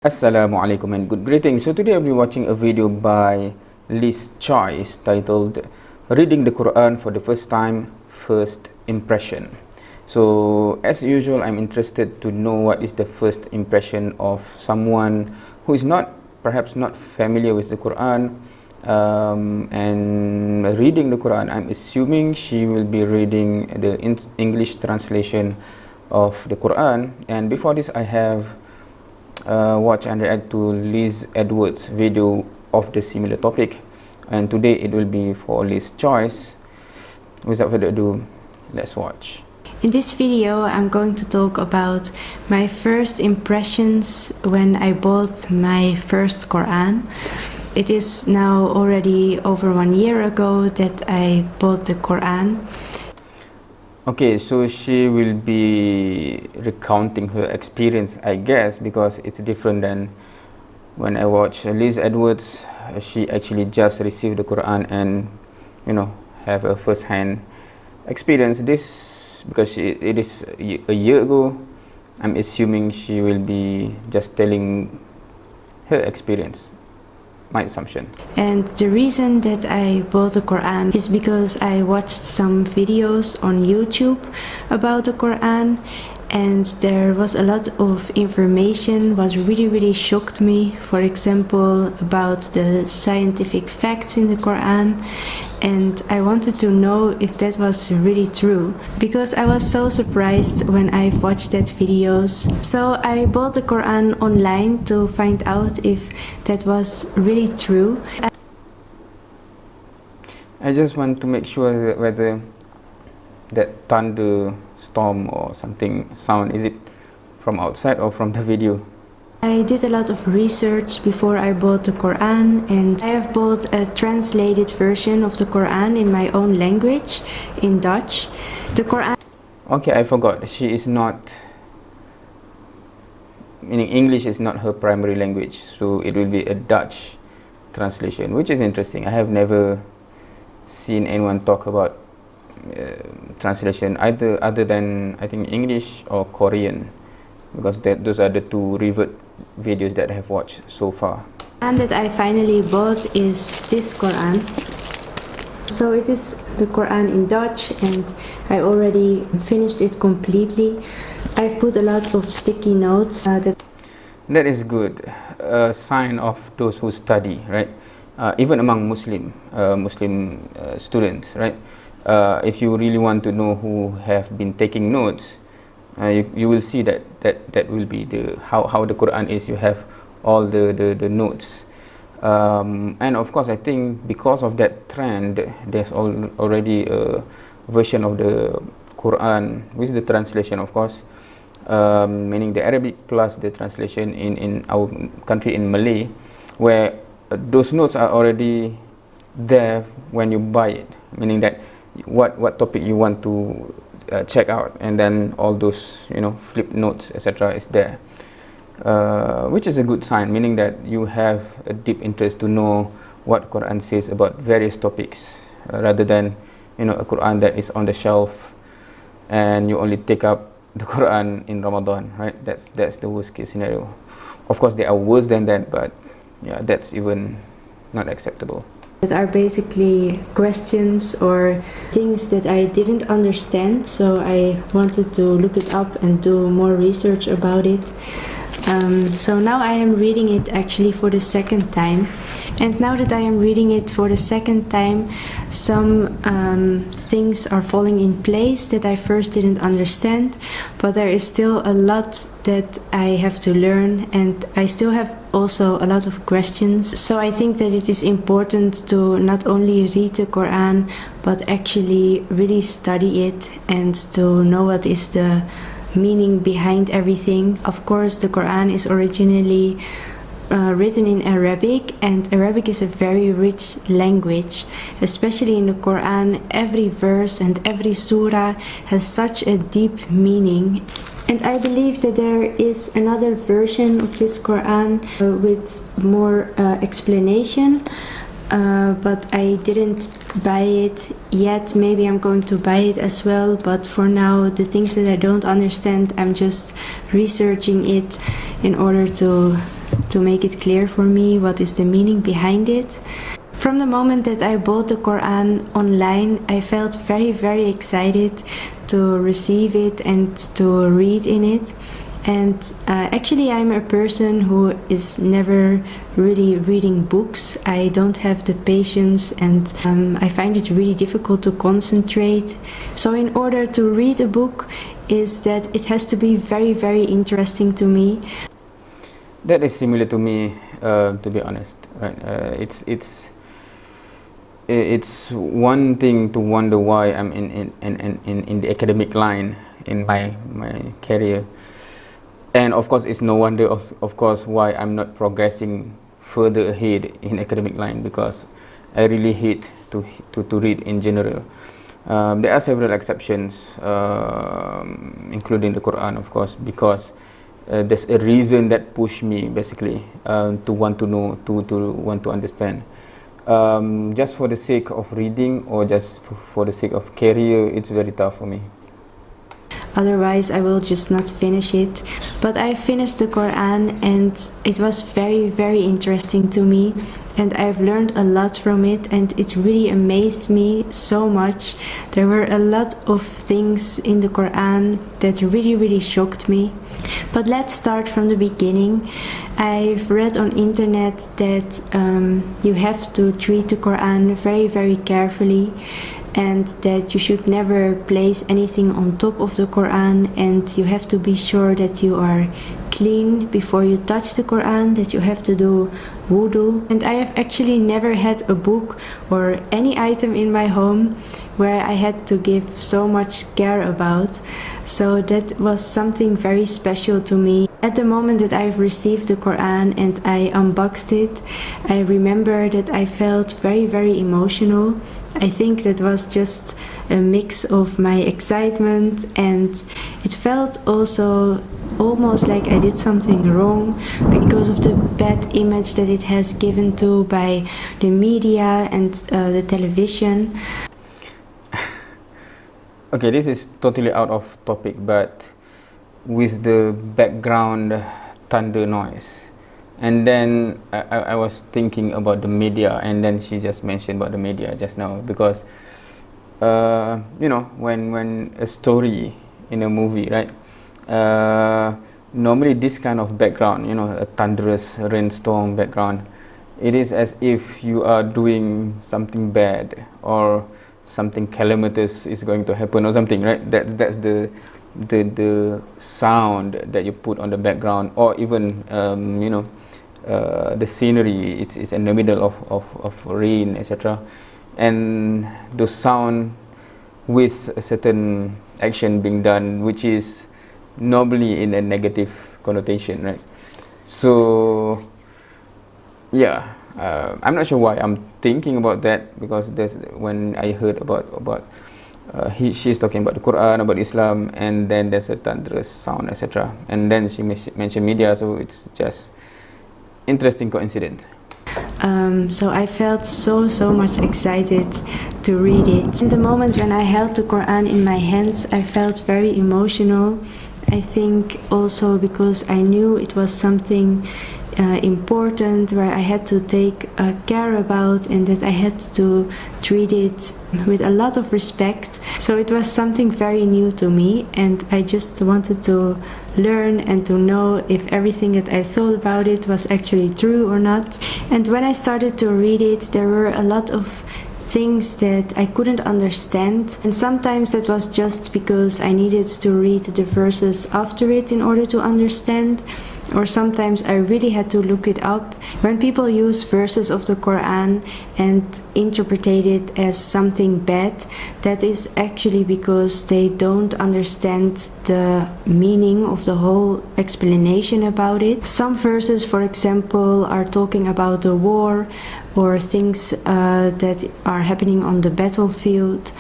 Assalamualaikum and good greetings. So today I'll be watching a video by Lis Choice titled Reading the Quran for the First Time, First Impression. So as usual, I'm interested to know what is the first impression of someone who is perhaps not familiar with the Quran and reading the Quran. I'm assuming she will be reading the English translation of the Quran, and before this I have watch and react to Liz Edwards' video of the similar topic, and today it will be for Lis Choice. Without further ado, let's watch. In this video, I'm going to talk about my first impressions when I bought my first Quran. It is now already over 1 year ago that I bought the Quran. Okay, so she will be recounting her experience, I guess, because it's different than when I watch Liz Edwards. She actually just received the Quran and, have a first-hand experience. This, because it is a year ago, I'm assuming she will be just telling her experience. My assumption. And the reason that I bought the Quran is because I watched some videos on YouTube about the Quran, and there was a lot of information what really shocked me. For example, about the scientific facts in the Quran, and I wanted to know if that was really true, because I was so surprised when I watched that videos. So I bought the Quran online to find out if that was really true. I just want to make sure whether that thunderstorm or something sound, is it from outside or from the video? I did a lot of research before I bought the Quran, and I have bought a translated version of the Quran in my own language, in Dutch. The Quran... Okay, I forgot. She is not... meaning English is not her primary language, so it will be a Dutch translation, which is interesting. I have never seen anyone talk about translation other than, I think, English or Korean, because those are the two revert videos that I have watched so far. And that I finally bought is this Quran. So it is the Quran in Dutch, and I already finished it completely. I've put a lot of sticky notes. That is good. A sign of those who study, right? Even among Muslim students, right? If you really want to know who have been taking notes, you will see that will be how the Quran is. You have all the notes, and of course I think because of that trend, there's already a version of the Quran with the translation, of course, meaning the Arabic plus the translation in our country in Malay, where those notes are already there when you buy it, meaning that what topic you want to check out, and then all those flip notes, etc., is there, which is a good sign, meaning that you have a deep interest to know what Quran says about various topics, rather than a Quran that is on the shelf and you only take up the Quran in Ramadan, right? That's the worst case scenario. Of course there are worse than that, but yeah, that's even not acceptable. That are basically questions or things that I didn't understand, so I wanted to look it up and do more research about it. So now I am reading it actually for the second time, and now that I am reading it for the second time, some things are falling in place that I first didn't understand, but there is still a lot that I have to learn, and I still have also a lot of questions. So I think that it is important to not only read the Quran, but actually really study it and to know what is the meaning behind everything. Of course, the Quran is originally written in Arabic, and Arabic is a very rich language, especially in the Quran. Every verse and every surah has such a deep meaning. And I believe that there is another version of this Quran with more explanation, but I didn't buy it yet. Maybe I'm going to buy it as well, but for now the things that I don't understand, I'm just researching it in order to to make it clear for me what is the meaning behind it. From the moment that I bought the Quran online, I felt very excited to receive it and to read in it. And actually I'm a person who is never really reading books. I don't have the patience, and I find it really difficult to concentrate. So in order to read a book is that it has to be very interesting to me. That is similar to me, to be honest. Right? It's one thing to wonder why I'm in the academic line in my career, and of course it's no wonder of course why I'm not progressing further ahead in academic line, because I really hate to read in general. There are several exceptions, including the Quran, of course, because there's a reason that pushed me basically to want to know, to want to understand. Just for the sake of reading or just for the sake of career, it's very tough for me. Otherwise I will just not finish it. But I finished the Quran and it was very interesting to me, and I've learned a lot from it, and it really amazed me so much. There were a lot of things in the Quran that really shocked me. But let's start from the beginning. I've read on internet that you have to treat the Quran very carefully, and that you should never place anything on top of the Quran, and you have to be sure that you are clean before you touch the Quran, that you have to do wudu. And I have actually never had a book or any item in my home where I had to give so much care about. So that was something very special to me. At the moment that I've received the Quran and I unboxed it, I remember that I felt very emotional. I think that was just a mix of my excitement, and it felt also almost like I did something wrong because of the bad image that it has given to by the media and the television. Okay, this is totally out of topic, but with the background thunder noise, and then I was thinking about the media, and then she just mentioned about the media just now, because you know, when a story in a movie, right, normally this kind of background, you know, a thunderous rainstorm background, it is as if you are doing something bad or something calamitous is going to happen or something, right? That's the sound that you put on the background, or even you know, the scenery, it's in the middle of rain, etc., and the sound with a certain action being done which is normally in a negative connotation, right? So yeah, I'm not sure why I'm thinking about that, because there's, when I heard about she's talking about the Quran, about Islam, and then there's a thunderous sound, etc., and then she mentioned media, so it's just interesting coincidence. So I felt so much excited to read it. In the moment when I held the Quran in my hands, I felt very emotional. I think also because I knew it was something important where I had to take care about, and that I had to treat it with a lot of respect. So it was something very new to me, and I just wanted to learn and to know if everything that I thought about it was actually true or not. And when I started to read it, there were a lot of things that I couldn't understand, and sometimes that was just because I needed to read the verses after it in order to understand, or sometimes I really had to look it up. When people use verses of the Quran and interpret it as something bad, that is actually because they don't understand the meaning of the whole explanation about it. Some verses, for example, are talking about the war or things that are happening on the battlefield.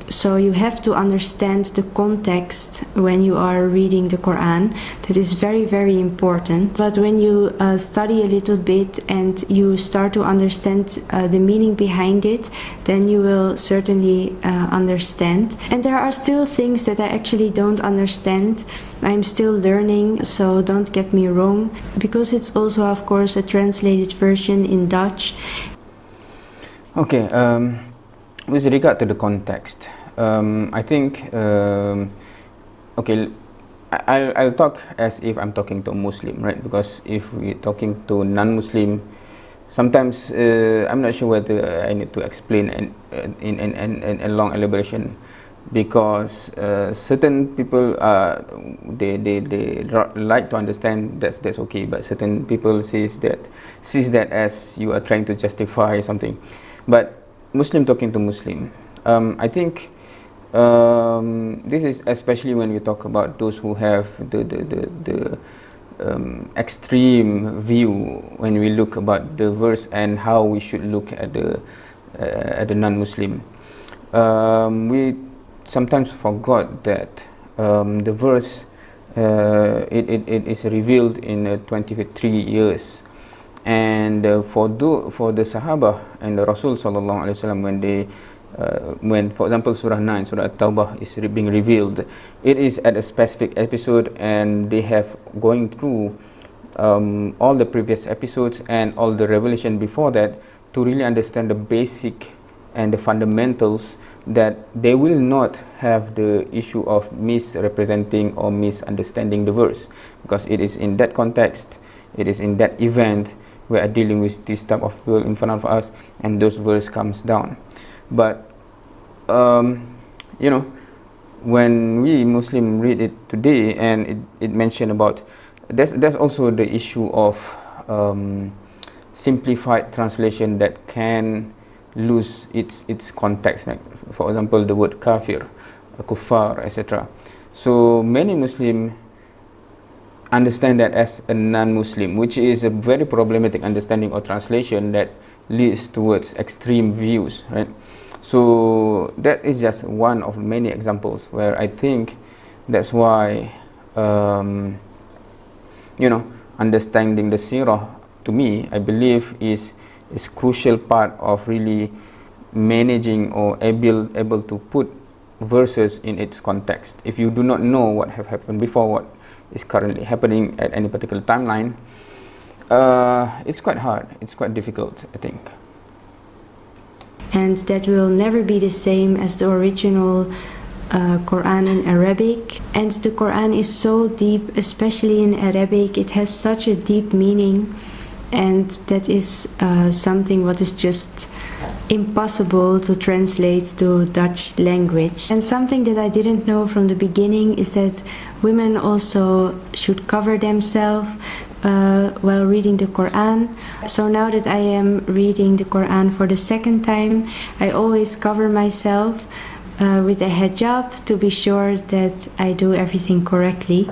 So you have to understand the context when you are reading the Quran. That is very, very important. But when you study a little bit and you start to understand the meaning behind it, then you will certainly understand. And there are still things that I actually don't understand. I'm still learning, so don't get me wrong, because it's also, of course, a translated version in Dutch. Okay, with regard to the context, I think, okay, I'll talk as if I'm talking to a Muslim, right? Because if we're talking to non-Muslim, sometimes I'm not sure whether I need to explain in a long elaboration, because certain people they like to understand that's okay, but certain people sees that as you are trying to justify something. But Muslim talking to Muslim, I think this is especially when we talk about those who have the extreme view when we look about the verse and how we should look at the non-Muslim. We sometimes forgot that the verse it is revealed in 23 years, and for the Sahaba and the Rasul sallallahu alaihi wasallam, when for example Surah 9, Surah At-Tawbah is being revealed, it is at a specific episode, and they have going through all the previous episodes and all the revelation before that to really understand the basic and the fundamentals, that they will not have the issue of misrepresenting or misunderstanding the verse, because it is in that context, it is in that event we are dealing with this type of people in front of us, and those verse comes down. But you know, when we Muslim read it today, and it mentioned about there's also the issue of simplified translation that can lose its context, like for example the word kafir, kuffar, etc. So many Muslim understand that as a non-Muslim, which is a very problematic understanding or translation that leads towards extreme views, right? So that is just one of many examples where I think that's why you know, understanding the seerah, to me, I believe is crucial part of really managing or able to put verses in its context. If you do not know what have happened before, what is currently happening at any particular timeline, it's quite hard, it's quite difficult, I think. And that will never be the same as the original Quran in Arabic. And the Quran is so deep, especially in Arabic. It has such a deep meaning, and that is something what is just impossible to translate to Dutch language. And something that I didn't know from the beginning is that women also should cover themselves while reading the Quran. So now that I am reading the Quran for the second time, I always cover myself with a hijab to be sure that I do everything correctly.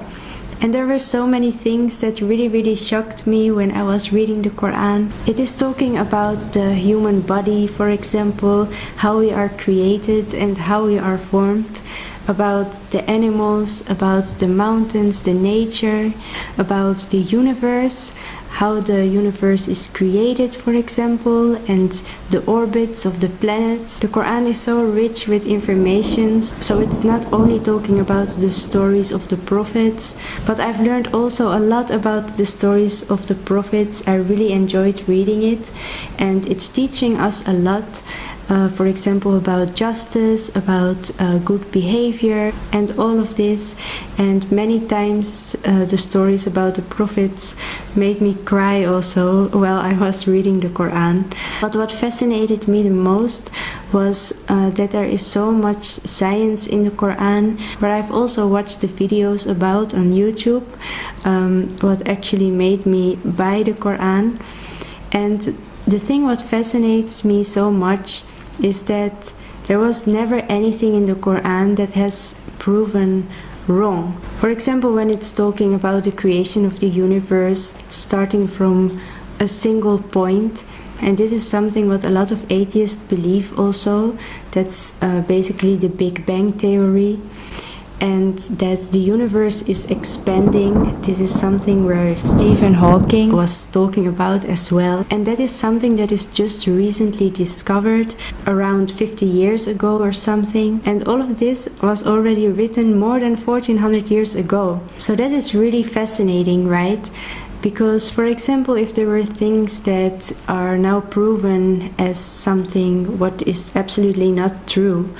And there were so many things that really shocked me when I was reading the Quran. It is talking about the human body, for example, how we are created and how we are formed, about the animals, about the mountains, the nature, about the universe, how the universe is created, for example, and the orbits of the planets. The Quran is so rich with information, so it's not only talking about the stories of the prophets, but I've learned also a lot about the stories of the prophets. I really enjoyed reading it, and it's teaching us a lot. For example, about justice, about good behavior, and all of this. And many times the stories about the prophets made me cry also while I was reading the Quran. But what fascinated me the most was that there is so much science in the Quran, where I've also watched the videos about on YouTube, what actually made me buy the Quran. And the thing what fascinates me so much is that there was never anything in the Quran that has proven wrong. For example, when it's talking about the creation of the universe, starting from a single point, And this is something what a lot of atheists believe also. That's basically the Big Bang theory. And that the universe is expanding. This is something where Stephen Hawking was talking about as well. And that is something that is just recently discovered around 50 years ago or something. And all of this was already written more than 1400 years ago. So that is really fascinating, right? Because, for example, if there were things that are now proven as something what is absolutely not true,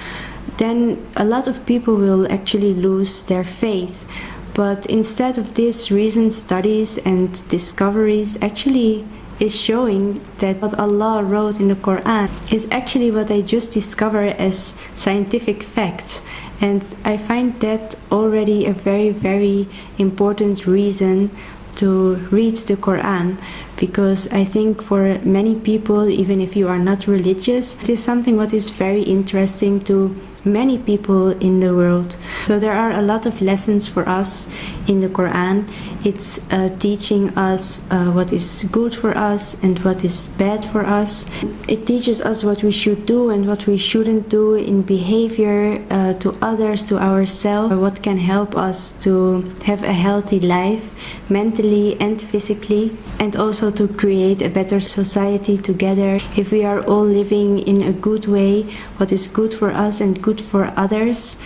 then a lot of people will actually lose their faith. But instead of this, recent studies and discoveries actually is showing that what Allah wrote in the Quran is actually what I just discovered as scientific facts. And I find that already a very, very important reason to read the Quran, because I think for many people, even if you are not religious, it is something what is very interesting to many people in the world. So there are a lot of lessons for us in the Quran. It's teaching us what is good for us and what is bad for us. It teaches us what we should do and what we shouldn't do in behavior to others, to ourselves, what can help us to have a healthy life, mentally and physically, and also to create a better society together. If we are all living in a good way, what is good for us and good for others,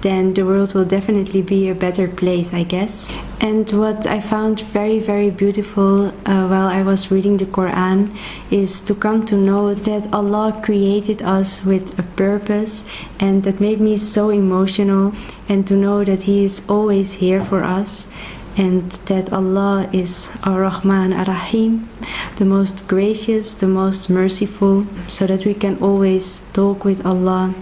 then the world will definitely be a better place, I guess. And what I found very, very beautiful while I was reading the Quran is to come to know that Allah created us with a purpose, and that made me so emotional, and to know that He is always here for us, and that Allah is Ar-Rahman Ar-Rahim, the most gracious, the most merciful, so that we can always talk with Allah,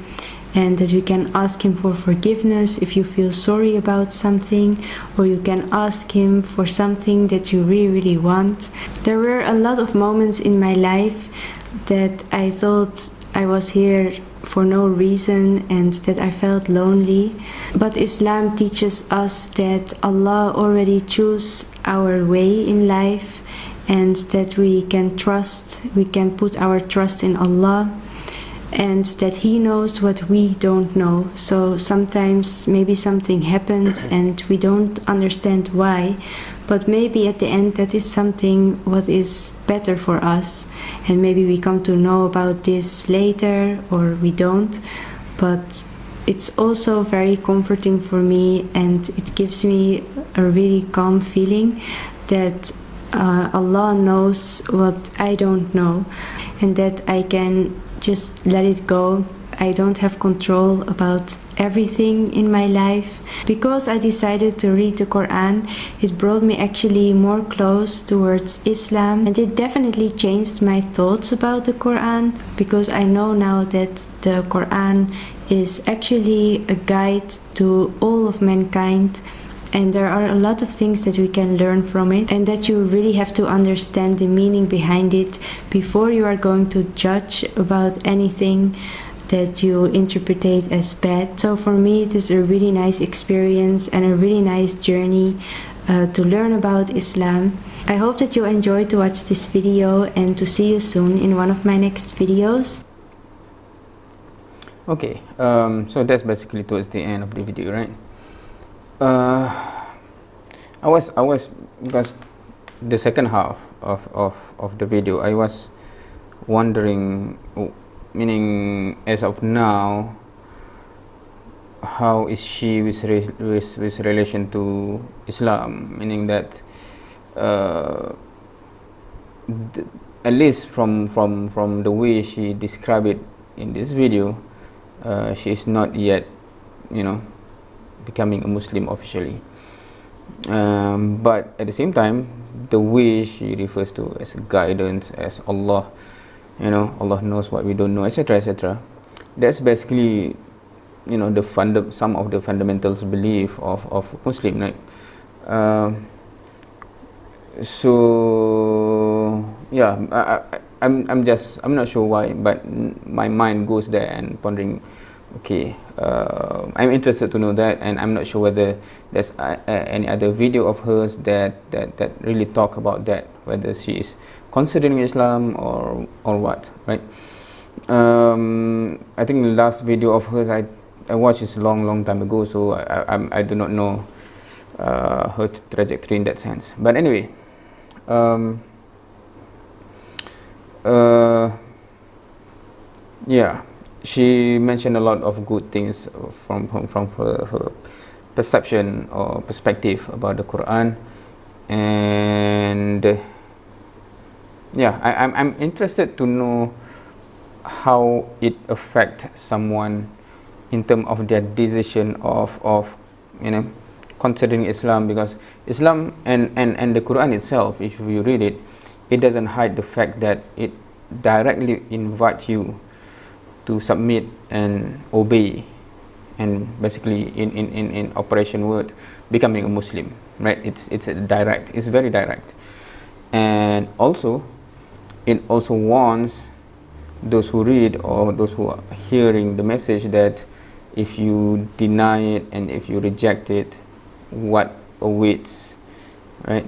and that we can ask Him for forgiveness if you feel sorry about something, or you can ask Him for something that you really, really want. There were a lot of moments in my life that I thought I was here for no reason and that I felt lonely. But Islam teaches us that Allah already chose our way in life, and that we can trust, we can put our trust in Allah, and that He knows what we don't know. So sometimes maybe something happens and we don't understand why, but maybe at the end that is something what is better for us, and maybe we come to know about this later or we don't. But it's also very comforting for me, and it gives me a really calm feeling that Allah knows what I don't know, and that I can just let it go. I don't have control about everything in my life. Because I decided to read the Quran, it brought me actually more close towards Islam, and it definitely changed my thoughts about the Quran, because I know now that the Quran is actually a guide to all of mankind, and there are a lot of things that we can learn from it, and that you really have to understand the meaning behind it before you are going to judge about anything that you interpret as bad. So for me it is a really nice experience and a really nice journey to learn about Islam. I hope that you enjoyed to watch this video, and to see you soon in one of my next videos. Okay, so that's basically towards the end of the video, right? I was because the second half of the video I was wondering, meaning as of now, how is she with relation to Islam, meaning that at least from the way she described it in this video, she is not yet, becoming a Muslim officially, but at the same time, the way she refers to as guidance, as Allah, Allah knows what we don't know, etc., etc. That's basically, some of the fundamentals belief of Muslim, right? So yeah, I'm not sure why, but my mind goes there and pondering Okay, I'm interested to know that, and I'm not sure whether there's any other video of hers that really talk about that, whether she is considering Islam or what, right? I think the last video of hers I watched is a long time ago, so I do not know her trajectory in that sense. But anyway, yeah, she mentioned a lot of good things from her perception or perspective about the Quran, and yeah, I'm interested to know how it affects someone in terms of their decision of you know, considering Islam, because Islam and the Quran itself, if you read it, it doesn't hide the fact that it directly invites you to submit and obey, and basically in operation word, becoming a Muslim, right? It's direct, it's very direct. And also it also warns those who read or those who are hearing the message that if you deny it and if you reject it, what awaits, right?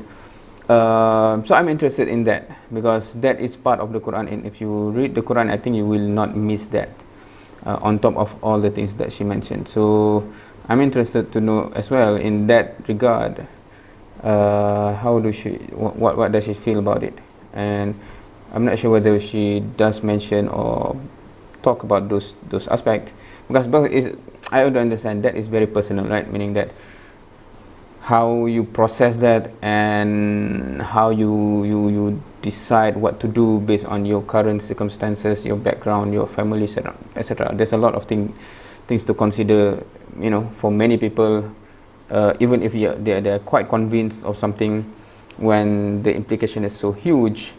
So I'm interested in that, because that is part of the Quran, and if you read the Quran, I think you will not miss that, on top of all the things that she mentioned. So I'm interested to know as well in that regard, how do she, what does she feel about it. And I'm not sure whether she does mention or talk about those aspects, because both is, I would understand that is very personal, right? Meaning that how you process that and how you decide what to do based on your current circumstances, your background, your family, etc. There's a lot of things to consider, you know, for many people, even if they're quite convinced of something, when the implication is so huge,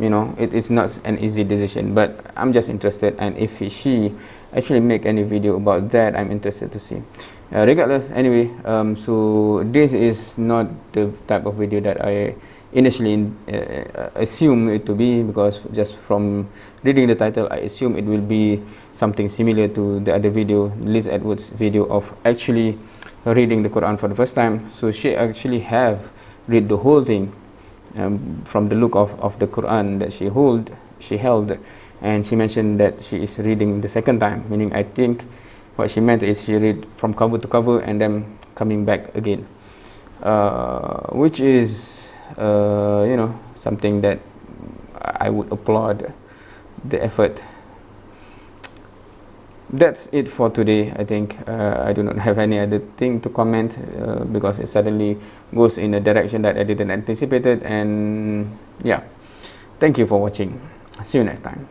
you know, it's not an easy decision. But I'm just interested, and if she actually make any video about that, I'm interested to see. Regardless, anyway, so this is not the type of video that I initially assume it to be, because just from reading the title, I assume it will be something similar to the other video, Liz Edwards' video of actually reading the Quran for the first time. So she actually have read the whole thing, from the look of the Quran that she held, and she mentioned that she is reading the second time, meaning I think what she meant is she read from cover to cover and then coming back again, which is you know, something that I would applaud the effort. That's it for today, I think. I do not have any other thing to comment, because it suddenly goes in a direction that I didn't anticipate it. And yeah, thank you for watching. See you next time.